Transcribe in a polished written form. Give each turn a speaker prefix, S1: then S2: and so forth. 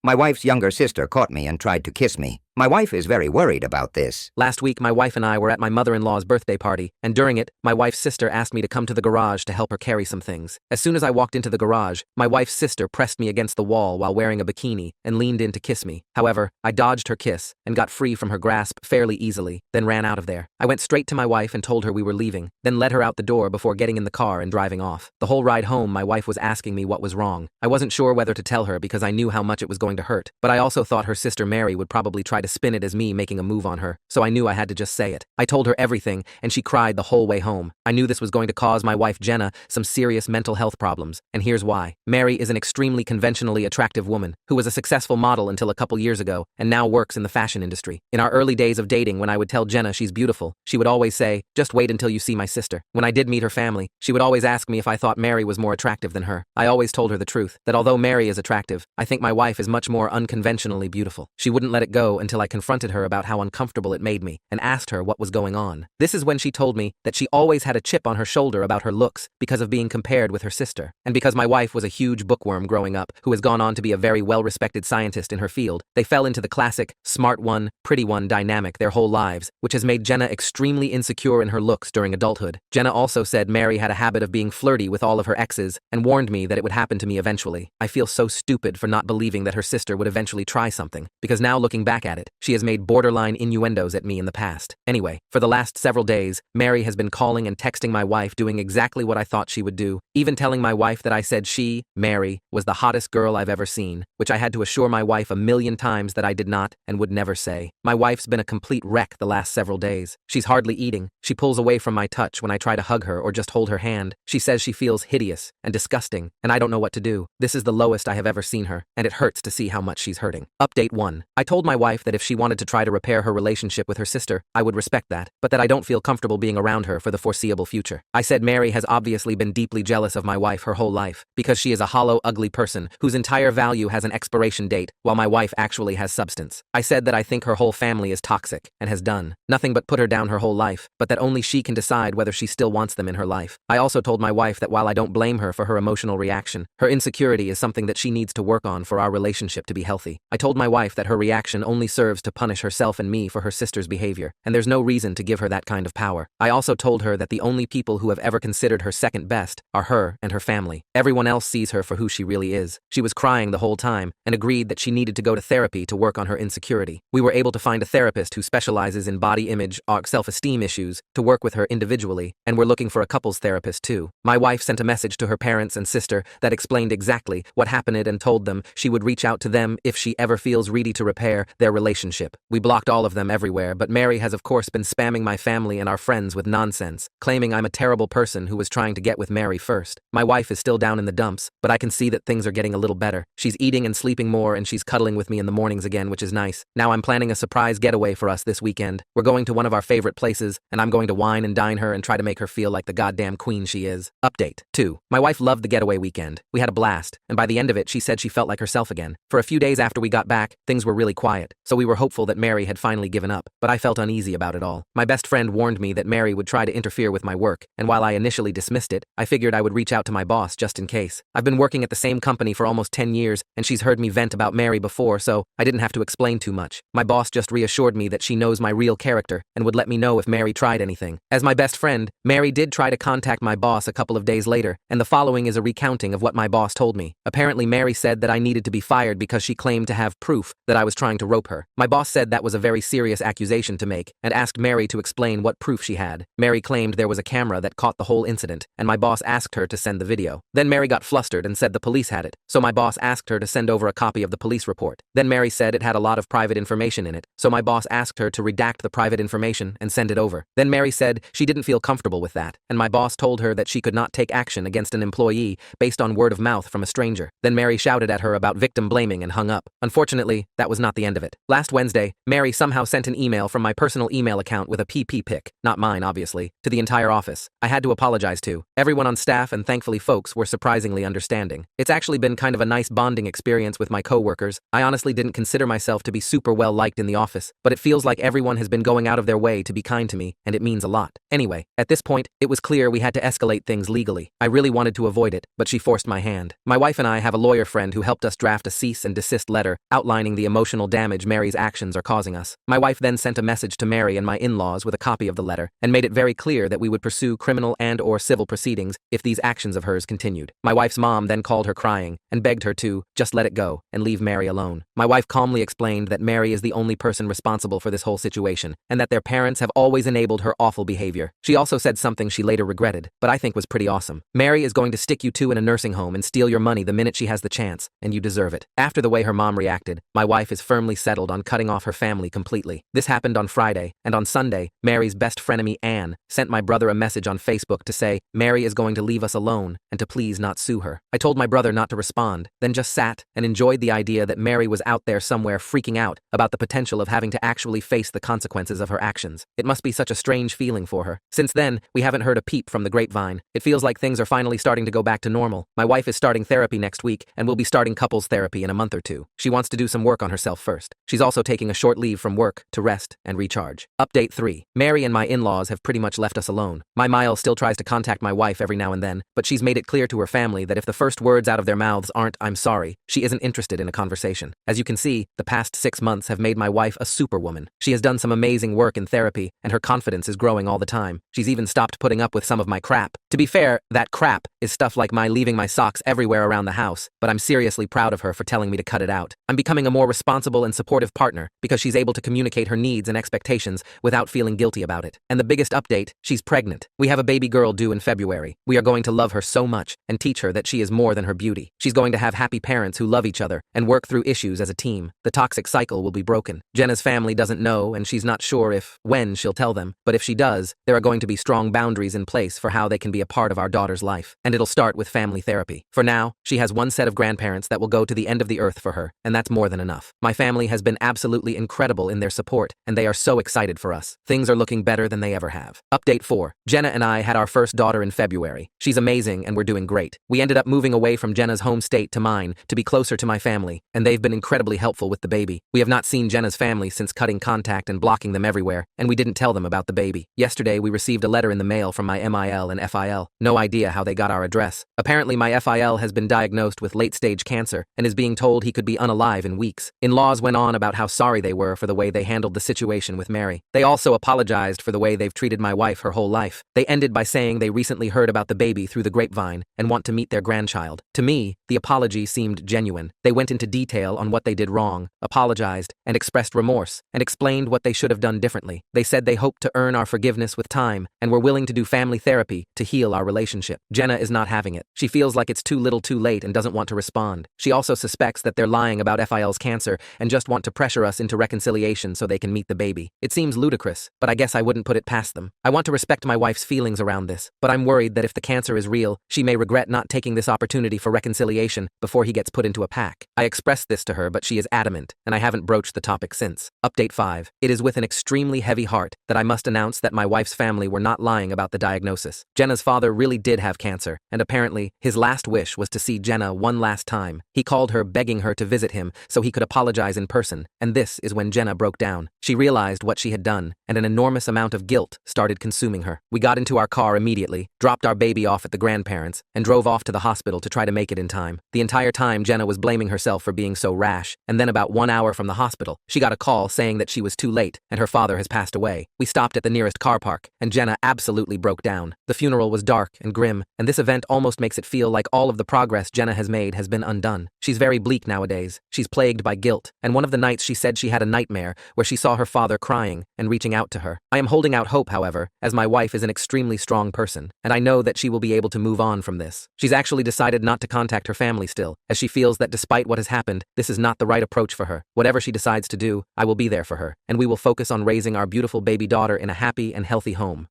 S1: My wife's younger sister caught me and tried to kiss me. My wife is very worried about this.
S2: Last week, my wife and I were at my mother-in-law's birthday party, and during it, my wife's sister asked me to come to the garage to help her carry some things. As soon as I walked into the garage, my wife's sister pressed me against the wall while wearing a bikini and leaned in to kiss me. However, I dodged her kiss and got free from her grasp fairly easily, then ran out of there. I went straight to my wife and told her we were leaving, then led her out the door before getting in the car and driving off. The whole ride home, my wife was asking me what was wrong. I wasn't sure whether to tell her because I knew how much it was going to hurt, but I also thought her sister Mary would probably try to spin it as me making a move on her, so I knew I had to just say it. I told her everything, and she cried the whole way home. I knew this was going to cause my wife Jenna some serious mental health problems, and here's why. Mary is an extremely conventionally attractive woman who was a successful model until a couple years ago and now works in the fashion industry. In our early days of dating, when I would tell Jenna she's beautiful, she would always say, "Just wait until you see my sister." When I did meet her family, she would always ask me if I thought Mary was more attractive than her. I always told her the truth, that although Mary is attractive, I think my wife is much more unconventionally beautiful. She wouldn't let it go until I confronted her about how uncomfortable it made me and asked her what was going on. This is when she told me that she always had a chip on her shoulder about her looks because of being compared with her sister. And because my wife was a huge bookworm growing up who has gone on to be a very well-respected scientist in her field, they fell into the classic smart one, pretty one dynamic their whole lives, which has made Jenna extremely insecure in her looks during adulthood. Jenna also said Mary had a habit of being flirty with all of her exes and warned me that it would happen to me eventually. I feel so stupid for not believing that her sister would eventually try something, because now looking back at it, she has made borderline innuendos at me in the past. Anyway, for the last several days, Mary has been calling and texting my wife doing exactly what I thought she would do, even telling my wife that I said she, Mary, was the hottest girl I've ever seen, which I had to assure my wife a million times that I did not and would never say. My wife's been a complete wreck the last several days. She's hardly eating. She pulls away from my touch when I try to hug her or just hold her hand. She says she feels hideous and disgusting, and I don't know what to do. This is the lowest I have ever seen her, and it hurts to see how much she's hurting. Update 1. I told my wife that if she wanted to try to repair her relationship with her sister, I would respect that, but that I don't feel comfortable being around her for the foreseeable future. I said Mary has obviously been deeply jealous of my wife her whole life, because she is a hollow, ugly person whose entire value has an expiration date, while my wife actually has substance. I said that I think her whole family is toxic, and has done nothing but put her down her whole life, but that only she can decide whether she still wants them in her life. I also told my wife that while I don't blame her for her emotional reaction, her insecurity is something that she needs to work on for our relationship to be healthy. I told my wife that her reaction only serves to punish herself and me for her sister's behavior, and there's no reason to give her that kind of power. I also told her that the only people who have ever considered her second best are her and her family. Everyone else sees her for who she really is. She was crying the whole time and agreed that she needed to go to therapy to work on her insecurity. We were able to find a therapist who specializes in body image or self-esteem issues to work with her individually, and we're looking for a couples therapist too. My wife sent a message to her parents and sister that explained exactly what happened and told them she would reach out to them if she ever feels ready to repair their relationship. We blocked all of them everywhere, but Mary has of course been spamming my family and our friends with nonsense, claiming I'm a terrible person who was trying to get with Mary first. My wife is still down in the dumps, but I can see that things are getting a little better. She's eating and sleeping more, and she's cuddling with me in the mornings again, which is nice. Now I'm planning a surprise getaway for us this weekend. We're going to one of our favorite places, and I'm going to wine and dine her and try to make her feel like the goddamn queen she is. Update 2. My wife loved the getaway weekend. We had a blast, and by the end of it she said she felt like herself again. For a few days after we got back, things were really quiet, so we were hopeful that Mary had finally given up, but I felt uneasy about it all. My best friend warned me that Mary would try to interfere with my work, and while I initially dismissed it, I figured I would reach out to my boss just in case. I've been working at the same company for almost 10 years, and she's heard me vent about Mary before, so I didn't have to explain too much. My boss just reassured me that she knows my real character and would let me know if Mary tried anything. As my best friend, Mary did try to contact my boss a couple of days later, and the following is a recounting of what my boss told me. Apparently Mary said that I needed to be fired because she claimed to have proof that I was trying to rope her. My boss said that was a very serious accusation to make and asked Mary to explain what proof she had. Mary claimed there was a camera that caught the whole incident, and my boss asked her to send the video. Then Mary got flustered and said the police had it, so my boss asked her to send over a copy of the police report. Then Mary said it had a lot of private information in it, so my boss asked her to redact the private information and send it over. Then Mary said she didn't feel comfortable with that, and my boss told her that she could not take action against an employee based on word of mouth from a stranger. Then Mary shouted at her about victim blaming and hung up. Unfortunately, that was not the end of it. Last Wednesday, Mary somehow sent an email from my personal email account with a PP pic, not mine obviously, to the entire office. I had to apologize to everyone on staff, and thankfully folks were surprisingly understanding. It's actually been kind of a nice bonding experience with my coworkers. I honestly didn't consider myself to be super well liked in the office, but it feels like everyone has been going out of their way to be kind to me, and it means a lot. Anyway, at this point, it was clear we had to escalate things legally. I really wanted to avoid it, but she forced my hand. My wife and I have a lawyer friend who helped us draft a cease and desist letter outlining the emotional damage Mary's actions are causing us. My wife then sent a message to Mary and my in-laws with a copy of the letter and made it very clear that we would pursue criminal and/or civil proceedings if these actions of hers continued. My wife's mom then called her crying and begged her to just let it go and leave Mary alone. My wife calmly explained that Mary is the only person responsible for this whole situation and that their parents have always enabled her awful behavior. She also said something she later regretted, but I think was pretty awesome. Mary is going to stick you two in a nursing home and steal your money the minute she has the chance, and you deserve it. After the way her mom reacted, my wife is firmly settled on cutting off her family completely. This happened on Friday, and on Sunday, Mary's best frenemy Anne sent my brother a message on Facebook to say Mary is going to leave us alone and to please not sue her. I told my brother not to respond, then just sat and enjoyed the idea that Mary was out there somewhere freaking out about the potential of having to actually face the consequences of her actions. It must be such a strange feeling for her. Since then, we haven't heard a peep from the grapevine. It feels like things are finally starting to go back to normal. My wife is starting therapy next week and will be starting couples therapy in a month or two. She wants to do some work on herself first. She's also taking a short leave from work to rest and recharge. Update 3. Mary and my in-laws have pretty much left us alone. My Miles still tries to contact my wife every now and then, but she's made it clear to her family that if the first words out of their mouths aren't "I'm sorry," she isn't interested in a conversation. As you can see, the past 6 months have made my wife a superwoman. She has done some amazing work in therapy, and her confidence is growing all the time. She's even stopped putting up with some of my crap. To be fair, that crap is stuff like my leaving my socks everywhere around the house, but I'm seriously proud of her for telling me to cut it out. I'm becoming a more responsible and supportive partner because she's able to communicate her needs and expectations without feeling guilty about it. And the biggest update, she's pregnant. We have a baby girl due in February. We are going to love her so much and teach her that she is more than her beauty. She's going to have happy parents who love each other and work through issues as a team. The toxic cycle will be broken. Jenna's family doesn't know, and she's not sure when she'll tell them, but if she does, there are going to be strong boundaries in place for how they can be a part of our daughter's life. And it'll start with family therapy. For now, she has one set of grandparents that will go to the end of the earth for her, and that's more than enough. My family has been absolutely incredible in their support, and they are so excited for us. Things are looking better than they ever have. Update 4. Jenna and I had our first daughter in February. She's amazing and we're doing great. We ended up moving away from Jenna's home state to mine to be closer to my family, and they've been incredibly helpful with the baby. We have not seen Jenna's family since cutting contact and blocking them everywhere, and we didn't tell them about the baby. Yesterday, we received a letter in the mail from my MIL and FIL. No idea how they got our address. Apparently, my FIL has been diagnosed with late-stage cancer and is being told he could be unalive in weeks. In-laws went on about how sorry they were for the way they handled the situation with Mary. They also apologized for the way they've treated my wife her whole life. They ended by saying they recently heard about the baby through the grapevine and want to meet their grandchild. To me, the apology seemed genuine. They went into detail on what they did wrong, apologized, and expressed remorse, and explained what they should have done differently. They said they hoped to earn our forgiveness with time and were willing to do family therapy to heal our relationship. Jenna is not having it. She feels like it's too little too late and doesn't want to respond. She also suspects that they're lying about FIL's cancer and just want to pressure us into reconciliation so they can meet the baby. It seems ludicrous, but I guess I wouldn't put it past them. I want to respect my wife's feelings around this, but I'm worried that if the cancer is real, she may regret not taking this opportunity for reconciliation before he gets put into a pack. I expressed this to her, but she is adamant, and I haven't broached the topic since. Update 5. It is with an extremely heavy heart that I must announce that my wife's family were not lying about the diagnosis. Jenna's father really did have cancer, and apparently, his last wish was to see Jenna one last time. He called her begging her to visit him so he could apologize in person, and this is when Jenna broke down. She realized what she had done, and an enormous amount of guilt started consuming her. We got into our car immediately, dropped our baby off at the grandparents', and drove off to the hospital to try to make it in time. The entire time, Jenna was blaming herself for being so rash, and then about 1 hour from the hospital, she got a call saying that she was too late and her father has passed away. We stopped at the nearest car park, and Jenna absolutely broke down. The funeral was dark and grim, and this event almost makes it feel like all of the progress Jenna has made has been undone. She's very bleak nowadays. She's plagued by guilt, and one of the nights she said she had a nightmare where she saw her father crying and reaching out to her. I am holding out hope, however, as my wife is an extremely strong person, and I know that she will be able to move on from this. She's actually decided not to contact her family still, as she feels that despite what has happened, this is not the right approach for her. Whatever she decides to do, I will be there for her, and we will focus on raising our beautiful baby daughter in a happy and healthy home.